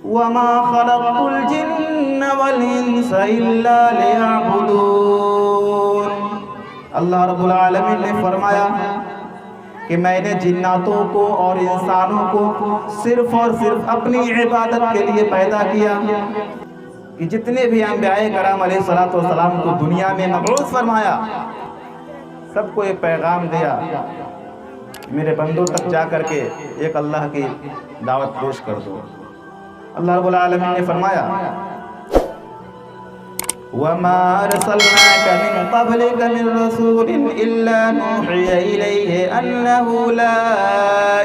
वमा खलक़्तुल जिन्न वल इंसा इल्ला लियअबुदून। अल्लाह रब्बुल आलमीन ने फरमाया कि मैंने जिन्नातों को और इंसानों को सिर्फ और सिर्फ अपनी इबादत के लिए पैदा किया। कि जितने भी अंबियाए कराम अलैहिस्सलातु वस्सलाम को दुनिया में मबऊस फरमाया, सबको एक पैगाम दिया, मेरे बंदों तक जा करके एक अल्लाह की दावत पेश कर दो। अल्लाह रब्बुल आलमीन ने फरमाया वमा अरसलनाका मिन क़ब्लिका मिन रसूलिन इल्ला नूहिया इलैहि अन्नहु ला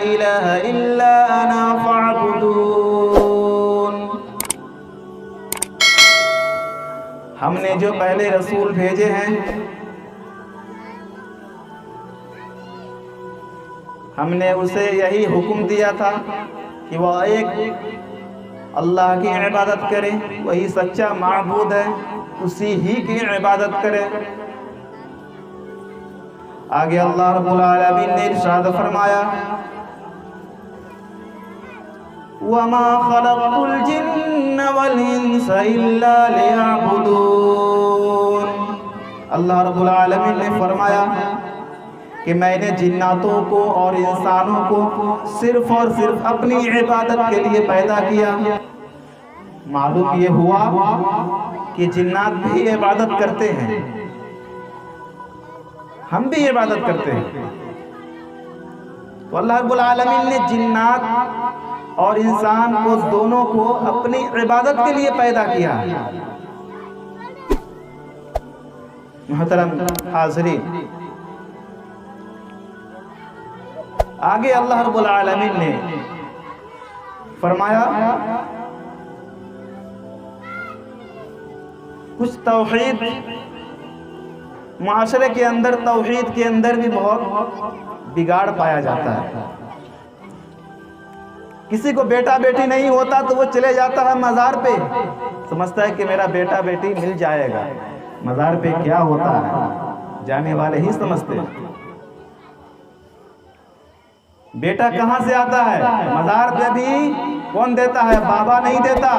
इलाहा इल्ला अना फ़अबुदून। हमने जो पहले रसूल भेजे हैं, हमने उसे यही हुक्म दिया था कि वह एक अल्लाह की इबादत करे, वही सच्चा माबूद है, उसी ही की इबादत करे। आगे अल्लाह रब्बुल आलमीन ने इरशाद फरमाया वमा खलक़्तुल जिन्न वल इंसा इल्ला लियअबुदून। अल्लाह रब्बुल आलमीन ने फरमाया कि मैंने जिन्नातों को और इंसानों को सिर्फ और सिर्फ अपनी इबादत के लिए पैदा किया। मालूम ये हुआ कि जिन्नात भी इबादत करते हैं, हम भी इबादत करते हैं। तो अल्लाह रब्बुल आलमीन ने जिन्नात और इंसान को दोनों को अपनी इबादत के लिए पैदा किया। मुहतरम हाज़रीन, आगे अल्लाह रब्बुल आलमीन ने फरमाया कुछ तौहीद, माशरे के अंदर तौहीद के अंदर भी बहुत बिगाड़ पाया जाता है। किसी को बेटा बेटी नहीं होता तो वो चले जाता है मज़ार पे, समझता है कि मेरा बेटा बेटी मिल जाएगा। मज़ार पे क्या होता है जाने वाले ही समझते हैं। बेटा कहाँ से आता है? मज़ार पे भी कौन देता है? बाबा नहीं देता,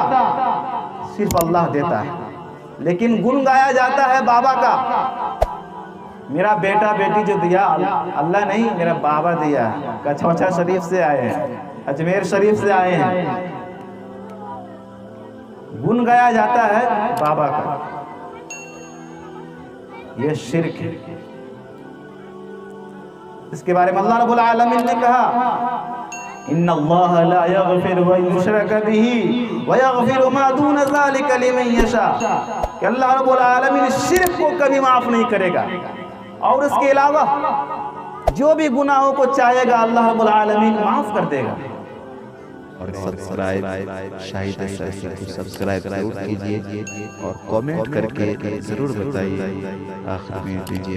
सिर्फ अल्लाह देता है। लेकिन गुण गाया जाता है बाबा का, मेरा बेटा बेटी जो दिया अल्लाह नहीं, मेरा बाबा दिया है। कछौछा शरीफ से आए हैं, अजमेर शरीफ से आए हैं, गुण गाया जाता है बाबा का। ये शिर्क है। इसके बारे में अल्लाह रब्बुल आलमीन ने कहा इन्नल्लाह ला यग़फिरु अन युशरका बिही व यग़फिरु मा दूना ज़ालिका लिमन यशा। कि अल्लाह रब्बुल आलमीन शिर्क को कभी माफ नहीं करेगा, और इसके अलावा जो भी गुनाहों को चाहेगा अल्लाह रब्बुल आलमीन माफ कर देगा। और सब्सक्राइब शाहिद ऐसी को सब्सक्राइब जरूर कीजिए और कमेंट करके जरूर बताइए। आखिर में दीजिए।